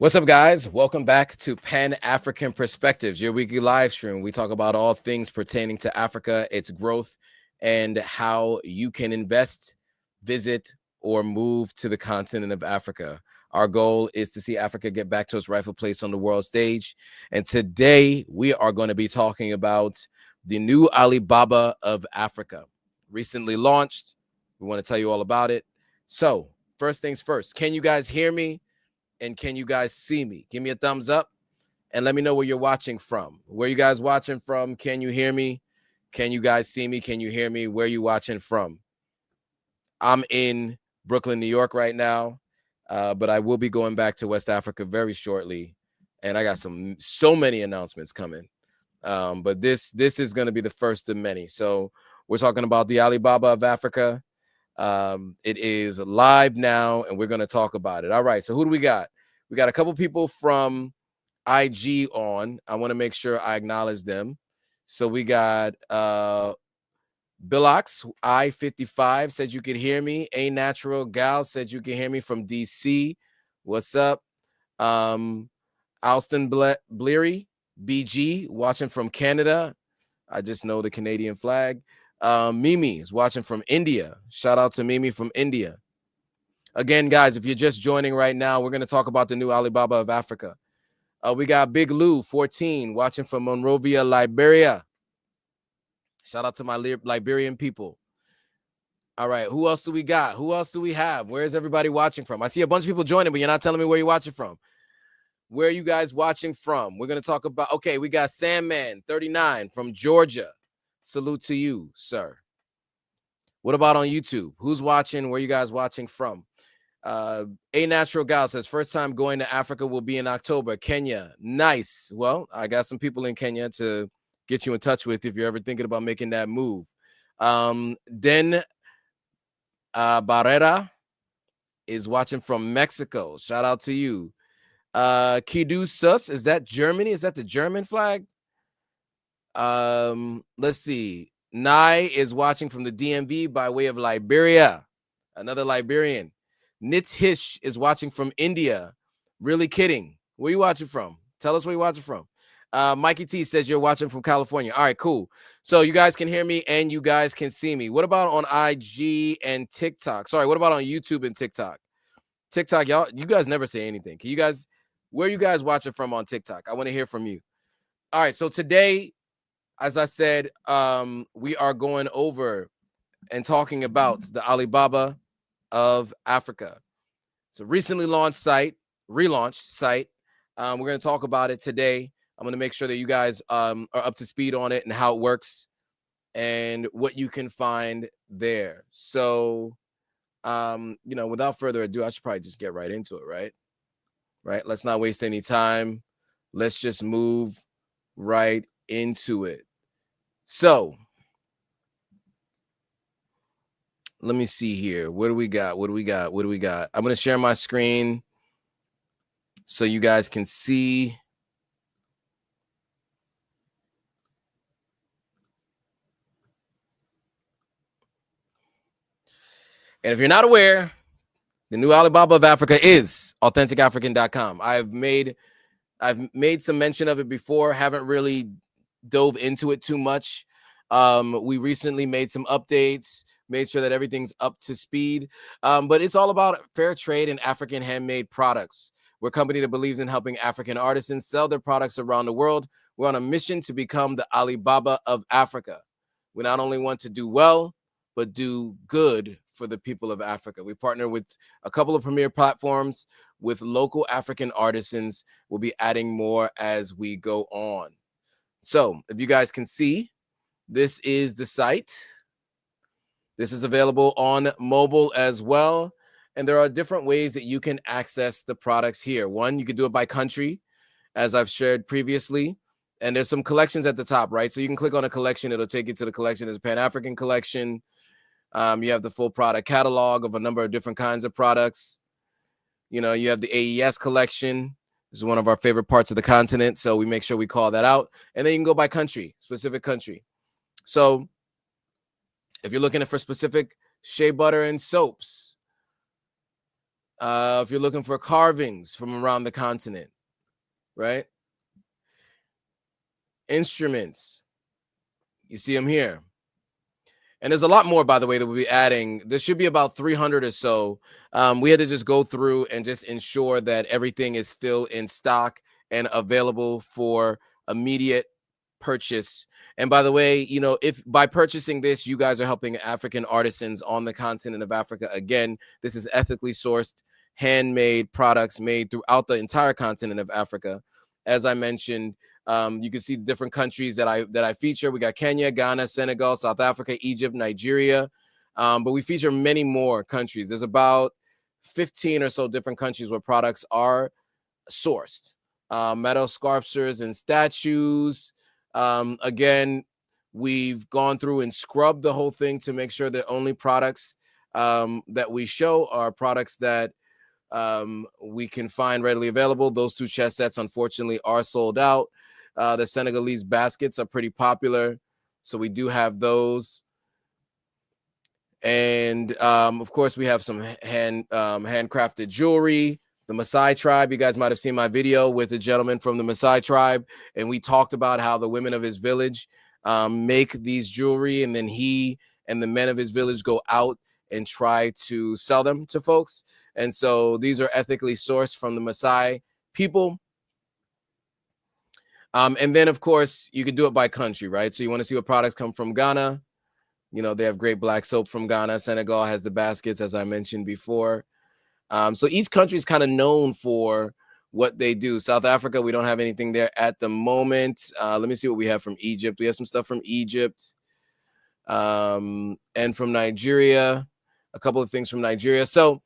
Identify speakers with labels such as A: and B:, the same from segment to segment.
A: What's up, guys? Welcome back to Pan-African Perspectives, your weekly live stream. We talk about all things pertaining to Africa, its growth, and how you can invest, visit, or move to the continent of Africa. Our goal is to see Africa get back to its rightful place on the world stage. And today we are going to be talking about the new Alibaba of Africa. Recently launched. We want to tell you all about it. So, first things first, can you guys hear me? And can you guys see me? Give me a thumbs up and let me know where you're watching from. Where you guys watching from? Can you hear me? Can you guys see me? Can you hear me? Where you watching from? I'm in Brooklyn, New York right now, but I will be going back to West Africa very shortly, and I got so many announcements coming. But this is going to be the first of many. So we're talking about the Alibaba of Africa. It is live now, and we're going to talk about it. All right, so who do we got? We got a couple people from IG on. I want to make sure I acknowledge them. So we got Bilox I-55 said you could hear me. A Natural Gal said you can hear me from DC. What's up? Alston Bleary BG watching from Canada. I just know the Canadian flag. Mimi is watching from India. Shout out to Mimi from India. Again, guys, if you're just joining right now, we're going to talk about the new Alibaba of Africa. We got Big Lou, 14, watching from Monrovia, Liberia. Shout out to my Liberian people. All right, who else do we got? Who else do we have? Where is everybody watching from? I see a bunch of people joining, but you're not telling me where you're watching from. Where are you guys watching from? We're going to talk about, okay, we got Sandman, 39, from Georgia. Salute to you, sir. What about on YouTube? Who's watching? Where you guys watching from? A Natural Gal says, first time going to Africa will be in October. Kenya. Nice. Well, I got some people in Kenya to get you in touch with if you're ever thinking about making that move. Den Barrera is watching from Mexico. Shout out to you. Kidu Sus, is that Germany? Is that the German flag? Let's see. Nai is watching from the DMV by way of Liberia. Another Liberian. Nithish is watching from India. Really kidding. Where you watching from? Tell us where you're watching from. Mikey T says you're watching from California. All right, cool. So you guys can hear me and you guys can see me. What about on IG and TikTok? Sorry, what about on YouTube and TikTok? TikTok, y'all, you guys never say anything. Can you guys, where are you guys watching from on TikTok? I want to hear from you. All right, so today, as I said, we are going over and talking about the Alibaba of Africa. It's a recently launched site, relaunched site. We're going to talk about it today. I'm going to make sure that you guys are up to speed on it and how it works and what you can find there. So, without further ado, I should probably just get right into it, right? Right. Let's not waste any time. Let's just move right into it. So let me see here. What do we got? I'm going to share my screen so you guys can see. And if you're not aware, the new Alibaba of Africa is AuthenticAfrican.com. I've made some mention of it before. Haven't really dove into it too much. We recently made some updates, made sure that everything's up to speed. But it's all about fair trade and African handmade products. We're a company that believes in helping African artisans sell their products around the world. We're on a mission to become the Alibaba of Africa. We not only want to do well, but do good for the people of Africa. We partner with a couple of premier platforms with local African artisans. We'll be adding more as we go on. So if you guys can see, this is the site. This is available on mobile as well. And there are different ways that you can access the products here. One, you can do it by country, as I've shared previously. And there's some collections at the top, right? So you can click on a collection. It'll take you to the collection. There's a Pan-African collection. You have the full product catalog of a number of different kinds of products. You have the AES collection. This is one of our favorite parts of the continent, so we make sure we call that out. And then you can go by country, specific country. So if you're looking for specific shea butter and soaps, If you're looking for carvings from around the continent, right? Instruments, you see them here. And there's a lot more, by the way, that we'll be adding. There should be about 300 or so. We had to just go through and just ensure that everything is still in stock and available for immediate purchase. And by the way, you know, if by purchasing this, you guys are helping African artisans on the continent of Africa. Again, this is ethically sourced, handmade products made throughout the entire continent of Africa. As I mentioned, you can see the different countries that I feature. We got Kenya, Ghana, Senegal, South Africa, Egypt, Nigeria, but we feature many more countries. There's about 15 or so different countries where products are sourced. Metal sculptures and statues. Again, we've gone through and scrubbed the whole thing to make sure that only products that we show are products that we can find readily available. Those two chess sets, unfortunately, are sold out. The Senegalese baskets are pretty popular, so we do have those. And of course, we have some handcrafted jewelry. The Maasai tribe, you guys might have seen my video with a gentleman from the Maasai tribe, and we talked about how the women of his village make these jewelry, and then he and the men of his village go out and try to sell them to folks. And so these are ethically sourced from the Maasai people. And then, of course, you could do it by country, right? So you want to see what products come from Ghana. You know, they have great black soap from Ghana. Senegal has the baskets, as I mentioned before. So each country is kind of known for what they do. South Africa, we don't have anything there at the moment. Let me see what we have from Egypt. We have some stuff from Egypt and from Nigeria, a couple of things from Nigeria. So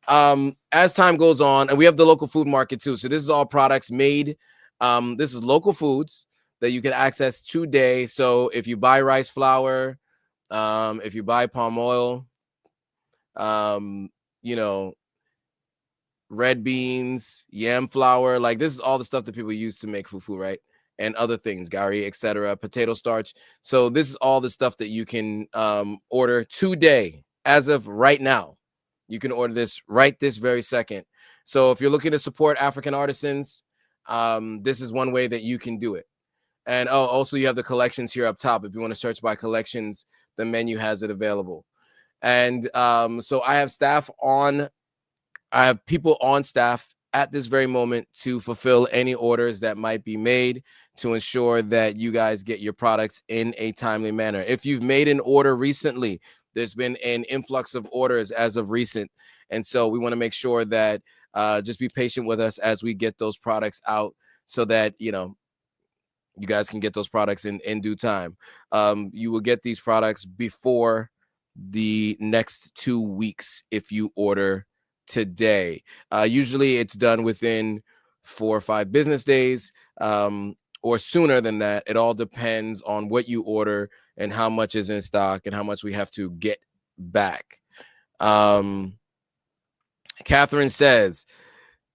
A: as time goes on, and we have the local food market too. So this is all products made. This is local foods that you can access today. So if you buy rice flour, if you buy palm oil, you know, red beans, yam flour, like this is all the stuff that people use to make fufu, right? And other things, gari, etc., potato starch. So this is all the stuff that you can order today, as of right now. You can order this right this very second. So if you're looking to support African artisans, this is one way that you can do it. And also you have the collections here up top. If you want to search by collections, the menu has it available. And so I have people on staff at this very moment to fulfill any orders that might be made to ensure that you guys get your products in a timely manner. If you've made an order recently, there's been an influx of orders as of recent. And so we want to make sure that just be patient with us as we get those products out so that, you know, you guys can get those products in due time. You will get these products before the next 2 weeks if you order today. Usually it's done within 4 or 5 business days or sooner than that. It all depends on what you order and how much is in stock and how much we have to get back. Catherine says,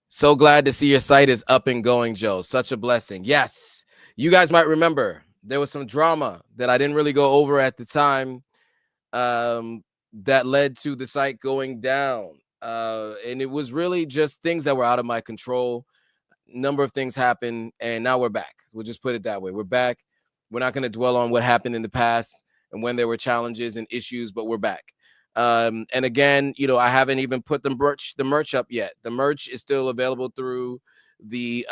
A: so glad to see your site is up and going, Joe. Such a blessing. Yes, you guys might remember there was some drama that I didn't really go over at the time that led to the site going down. And it was really just things that were out of my control. Number of things happened, and now we're back. We'll just put it that way. We're back. We're not going to dwell on what happened in the past and when there were challenges and issues, but we're back. And again, you know, I haven't even put the merch up yet. The merch is still available through the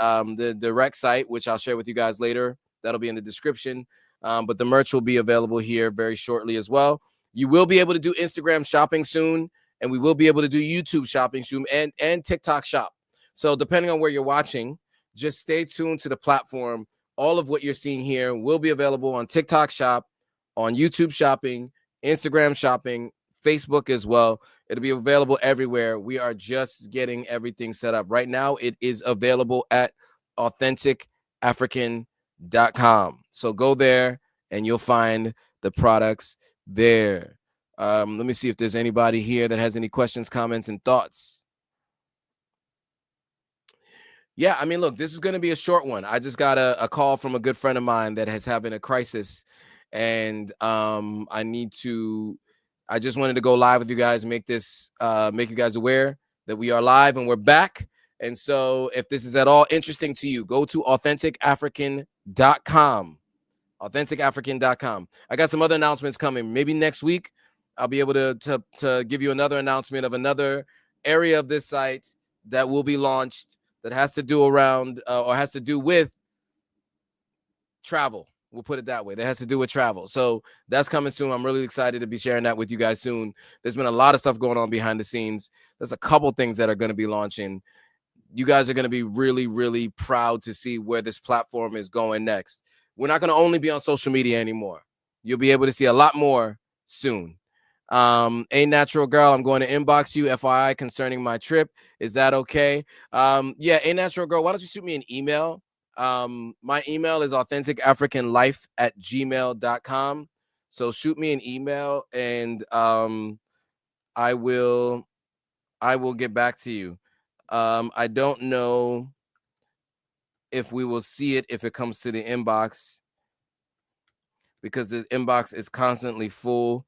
A: direct site, which I'll share with you guys later. That'll be in the description. But the merch will be available here very shortly as well. You will be able to do Instagram shopping soon, and we will be able to do YouTube shopping soon and TikTok shop. So depending on where you're watching, just stay tuned to the platform. All of what you're seeing here will be available on TikTok shop, on YouTube shopping, Instagram shopping, Facebook as well. It'll be available everywhere. We are just getting everything set up. Right now, it is available at authenticafrican.com. So go there and you'll find the products there. Let me see if there's anybody here that has any questions, comments, and thoughts. Yeah, I mean, look, this is going to be a short one. I just got a call from a good friend of mine that has having a crisis, and I just wanted to go live with you guys, make you guys aware that we are live and we're back. And so if this is at all interesting to you, go to authenticafrican.com. Authenticafrican.com. I got some other announcements coming. Maybe next week I'll be able to give you another announcement of another area of this site that will be launched that has to do around or has to do with travel. We'll put it that way. That has to do with travel. So that's coming soon. I'm really excited to be sharing that with you guys soon. There's been a lot of stuff going on behind the scenes. There's a couple things that are going to be launching. You guys are going to be really, really proud to see where this platform is going next. We're not going to only be on social media anymore. You'll be able to see a lot more soon. A Natural Girl, I'm going to inbox you, FYI, concerning my trip. Is that okay? Yeah, A Natural Girl, why don't you shoot me an email? My email is authenticafricanlife@gmail.com. So shoot me an email and I will get back to you. I don't know if we will see it if it comes to the inbox, because the inbox is constantly full,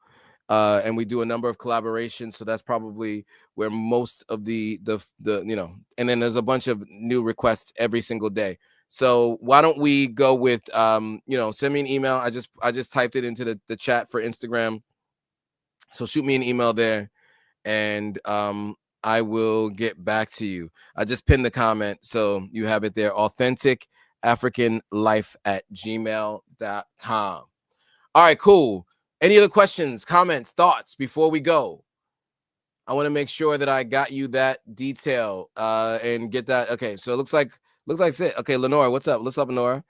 A: and we do a number of collaborations. So that's probably where most of the and then there's a bunch of new requests every single day. So why don't we go with send me an email. I just typed it into the chat for Instagram. So shoot me an email there, and I will get back to you. I just pinned the comment, so you have it there. authenticafricanlife@gmail.com. All right, cool. Any other questions, comments, thoughts before we go? I want to make sure that I got you that detail and get that. Okay, so it looks like it. Okay, Lenora, what's up? What's up, Lenora?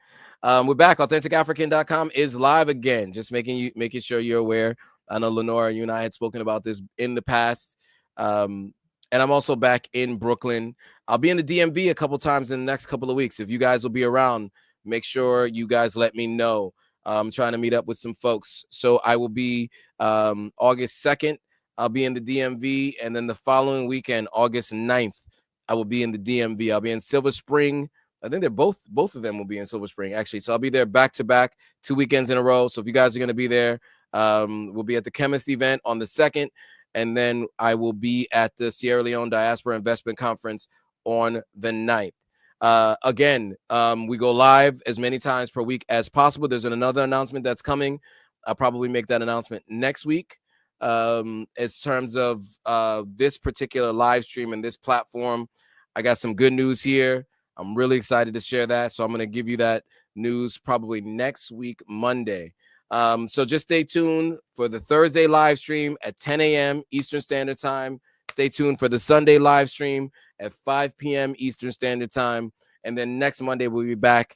A: We're back. AuthenticAfrican.com is live again. Just making sure you're aware. I know Lenora, you and I had spoken about this in the past. And I'm also back in Brooklyn. I'll be in the DMV a couple times in the next couple of weeks. If you guys will be around, make sure you guys let me know. I'm trying to meet up with some folks. So I will be August 2nd. I'll be in the DMV, and then the following weekend, August 9th, I will be in the DMV. I'll be in Silver Spring. I think they're both of them will be in Silver Spring, actually. So I'll be there back to back 2 weekends in a row. So if you guys are going to be there, we'll be at the Chemist event on the 2nd, and then I will be at the Sierra Leone Diaspora Investment Conference on the 9th. Again, we go live as many times per week as possible. There's another announcement that's coming. I'll probably make that announcement next week. As terms of this particular live stream and this platform, I got some good news here. I'm really excited to share that. So I'm going to give you that news probably next week, Monday. So just stay tuned for the Thursday live stream at 10 a.m. Eastern Standard Time. Stay tuned for the Sunday live stream at 5 p.m. Eastern Standard Time. And then next Monday, we'll be back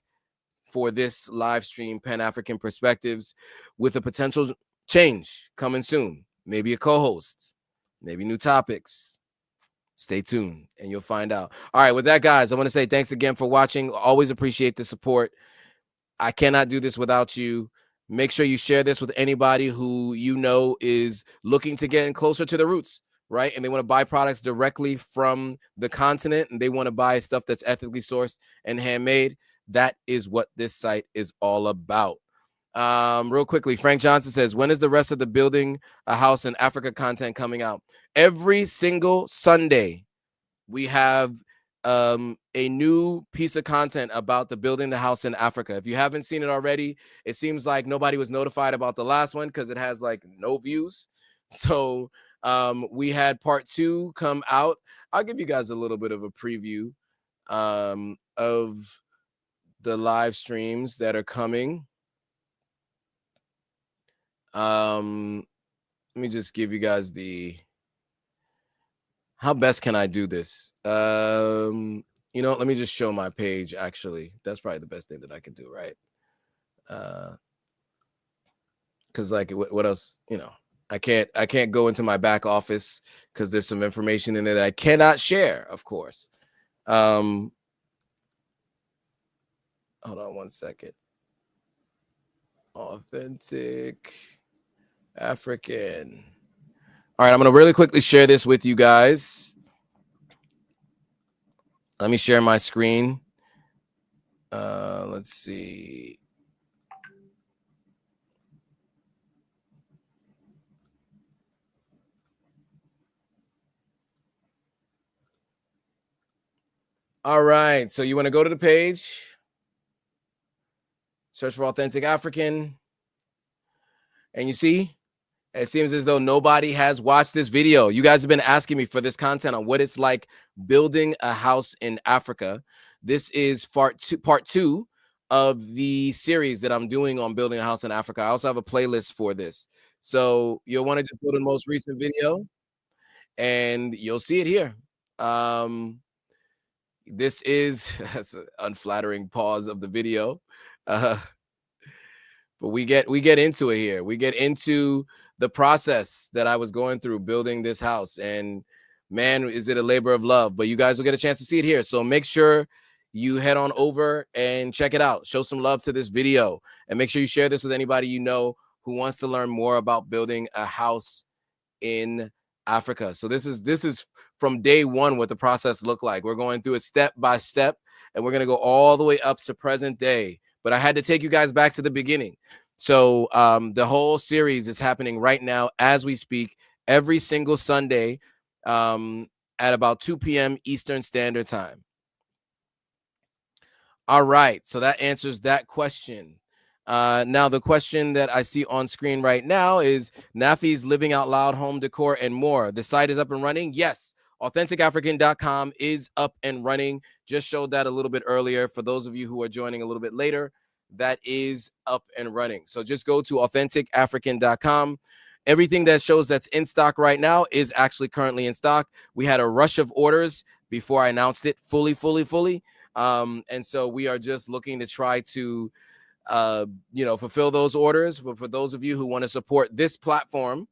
A: for this live stream, Pan-African Perspectives, with a potential change coming soon. Maybe a co-host, maybe new topics. Stay tuned and you'll find out. All right, with that, guys, I want to say thanks again for watching. Always appreciate the support. I cannot do this without you. Make sure you share this with anybody who you know is looking to get closer to the roots, right? And they want to buy products directly from the continent, and they want to buy stuff that's ethically sourced and handmade. That is what this site is all about. Real quickly, Frank Johnson says, when is the rest of the Building a House in Africa content coming out? Every single Sunday, we have a new piece of content about the Building the House in Africa. If you haven't seen it already, it seems like nobody was notified about the last one because it has like no views. So we had part 2 come out. I'll give you guys a little bit of a preview of the live streams that are coming. Let me just give you guys how best can I do this? Let me just show my page. Actually, that's probably the best thing that I can do, right? Because like, what else? I can't go into my back office because there's some information in there that I cannot share, of course. Hold on one second. Authentic African. All right, I'm going to really quickly share this with you guys. Let me share my screen. Let's see. All right. So you want to go to the page, search for Authentic African, and you see, it seems as though nobody has watched this video. You guys have been asking me for this content on what it's like building a house in Africa. This is part two of the series that I'm doing on building a house in Africa. I also have a playlist for this. So you'll want to just go to the most recent video and you'll see it here. This is that's an unflattering pause of the video. Uh, but we get into it here. We get into the process that I was going through building this house, and man, is it a labor of love. But you guys will get a chance to see it here, so make sure you head on over and check it out. Show some love to this video, and make sure you share this with anybody you know who wants to learn more about building a house in Africa. So this is from day one what the process looked like. We're going through it step by step, and we're going to go all the way up to present day. But I had to take you guys back to the beginning. So the whole series is happening right now as we speak, every single Sunday at about 2 p.m. Eastern Standard Time. All right, so that answers that question. Now, the question that I see on screen right now is Nafi's Living Out Loud Home Decor and More. The site is up and running. Yes, AuthenticAfrican.com is up and running. Just showed that a little bit earlier. For those of you who are joining a little bit later, that is up and running. So just go to AuthenticAfrican.com. Everything that shows that's in stock right now is actually currently in stock. We had a rush of orders before I announced it fully. And so we are just looking to try to fulfill those orders. But for those of you who want to support this platform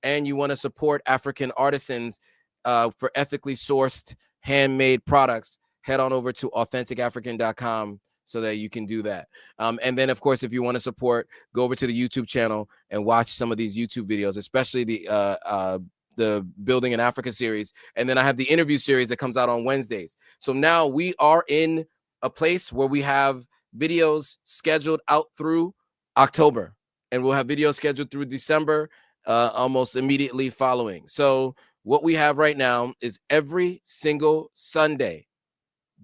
A: and you want to support African artisans for ethically sourced handmade products, head on over to AuthenticAfrican.com so that you can do that. And then, of course, if you want to support, go over to the YouTube channel and watch some of these YouTube videos, especially the Building in Africa series. And then I have the interview series that comes out on Wednesdays. So now we are in a place where we have videos scheduled out through October, and we'll have videos scheduled through December, almost immediately following. So what we have right now is every single Sunday.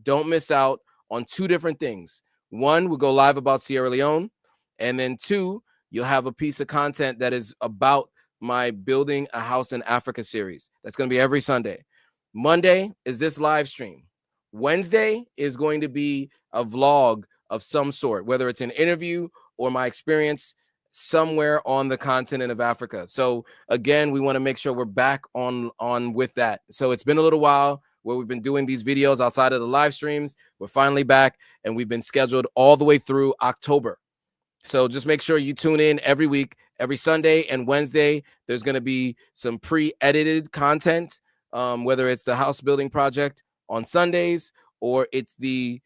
A: Don't miss out on two different things. One, we'll go live about Sierra Leone, and then two, you'll have a piece of content that is about my Building a House in Africa series. That's going to be every Sunday. Monday is this live stream. Wednesday is going to be a vlog of some sort, whether it's an interview or my experience somewhere on the continent of Africa. So again, we want to make sure we're back on with that. So it's been a little while where we've been doing these videos outside of the live streams. We're finally back, and we've been scheduled all the way through October. So just make sure you tune in every week, every Sunday and Wednesday. There's going to be some pre-edited content, whether it's the house building project on Sundays or it's the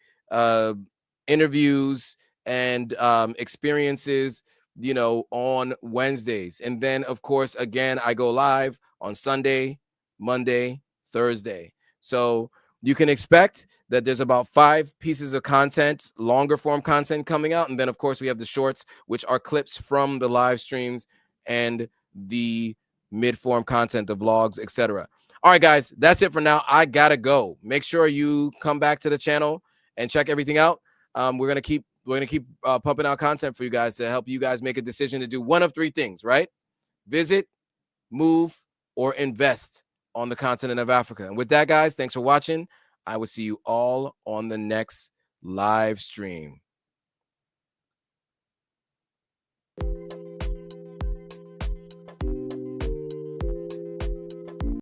A: interviews and experiences, on Wednesdays. And then, of course, again, I go live on Sunday, Monday, Thursday. So you can expect that there's about 5 pieces of content, longer form content coming out. And then, of course, we have the shorts, which are clips from the live streams and the mid-form content, the vlogs, etc. All right, guys, that's it for now. I gotta go. Make sure you come back to the channel and check everything out. We're gonna keep pumping out content for you guys to help you guys make a decision to do one of 3 things, right? Visit, move, or invest on the continent of Africa. And with that, guys, thanks for watching. I will see you all on the next live stream.